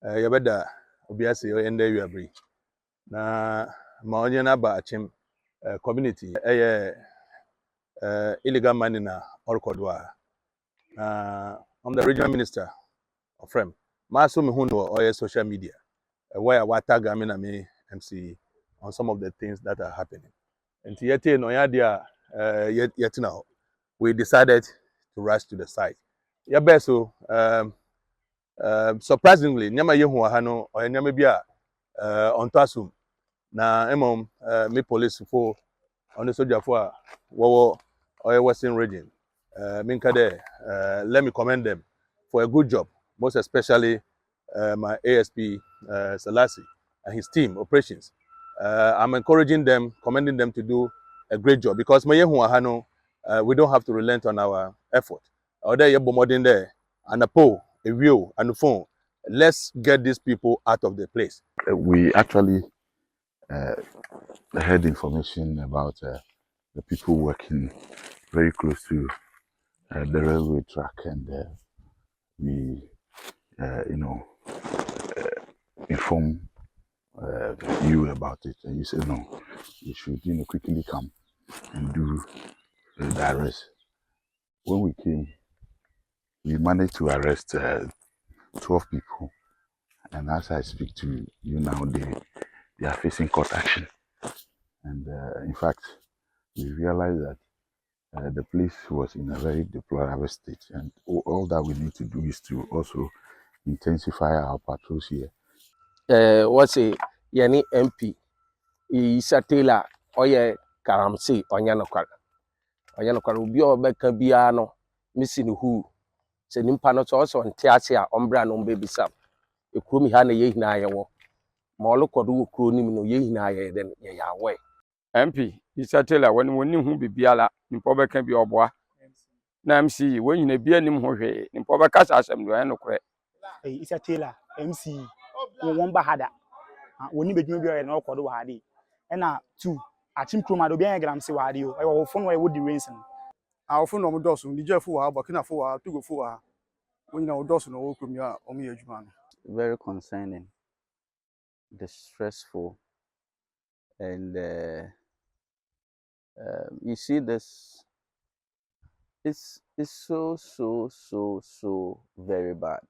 Yabeda obiase ende wiabri. Na ma onye na ba Akyim community illegal mining na orkodwa. I'm the regional minister of FREM. Maso me hu no social media. Where I tag na me MC on some of the things that are happening. And yet no yadia yet now we decided to rush to the site. Yabeso surprisingly nyama yehu ha no nyama bia on tasum na emom me police for on the soldier for wo western region minka there let me commend them for a good job, most especially my ASP Salasi and his team operations. I'm encouraging them, commending them to do a great job because we don't have to relent on our effort. Other modern there and a pole, a wheel, and a phone. Let's get these people out of the place. We actually heard information about the people working very close to the railway track, and we, inform you about it, and you said no, you should, quickly come and do the arrest. When we came, we managed to arrest 12 people, and as I speak to you now, they are facing court action. And in fact, we realized that the place was in a very deplorable state, and all that we need to do is to also intensify our patrols here. What's a yani MP Issah Taylor oye karamsi onyanokwara obi obeka bia no missing who se nimpa no so nte ase a ombra no mbebisa ekuro mi ha na ye hina yewo ma olokodo wo kuro nim no ye hina ye den ye yawe MP Issah Taylor woni hu bibiala nimpa obeka bi oboa na MC won nyina bia nim ho hwe nimpa obeka asem do enokore Issah Taylor MC won ba hada woni bedwuma bi o ye na okodo wa hade na 2 Akyim kroma do bia gram se wa hade o e wo fo no e wo di rains no awofo no mo doso ni jefo wa Burkina fo wa Togo fo wa woni na wo doso no wo kromia a o me adwuma no. Very concerning, distressful, and you see this, it's so very bad.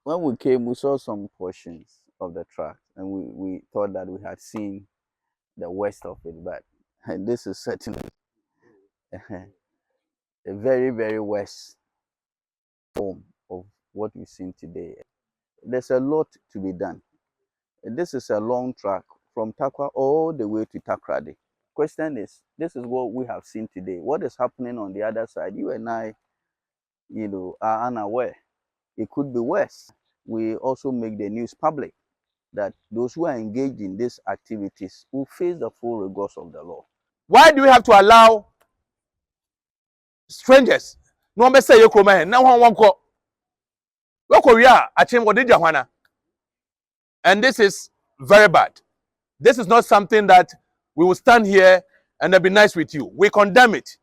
When we came, we saw some portions of the track, and we thought that we had seen the worst of it, but this is certainly a very worst form of what we've seen today. There's a lot to be done. This is a long track from Tarkwa all the way to Takrade. Question is, this is what we have seen today. What is happening on the other side? You and I, are unaware. It could be worse. We also make the news public that those who are engaged in these activities will face the full rigors of the law. Why do we have to allow strangers? No one say you now one ko. And this is very bad. This is not something that we will stand here and be nice with you. We condemn it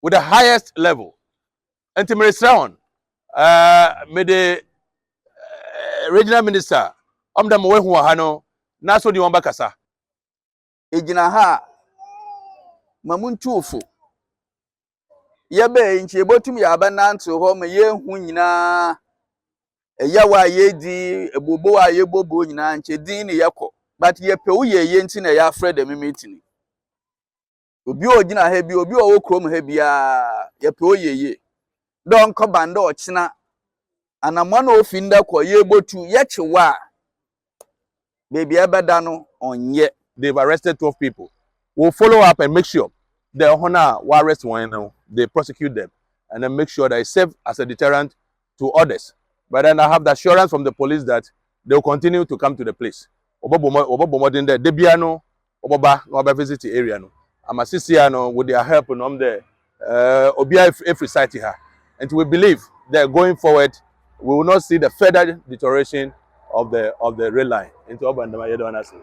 with the highest level. And to Issah may the regional minister the mwe hano naso di wamba kasa. Ejina ha mamuntufu yebe nchi ebotum ya abananto ho ma yehu nyina eyawa yedi ebobo wa yebobo nyina nche din ne yekọ but yepe wo ye nti na ya frɛ the meeting obi ogina ha bi obi owo krom ha bia yepe wo ye don ko banda ochina anamwa na ofinda kọ yebotu yechewa baby ebeda no onye. They've arrested 12 people. We'll follow up and make sure the honor will arrest one now. They prosecute them and then make sure that it serves as a deterrent to others. But then I have the assurance from the police that they will continue to come to the place. Oba visit the area no. I'm assisting with their help on the every site here. And we believe that going forward we will not see the further deterioration of the rail line into Obandama Yedo Anasi.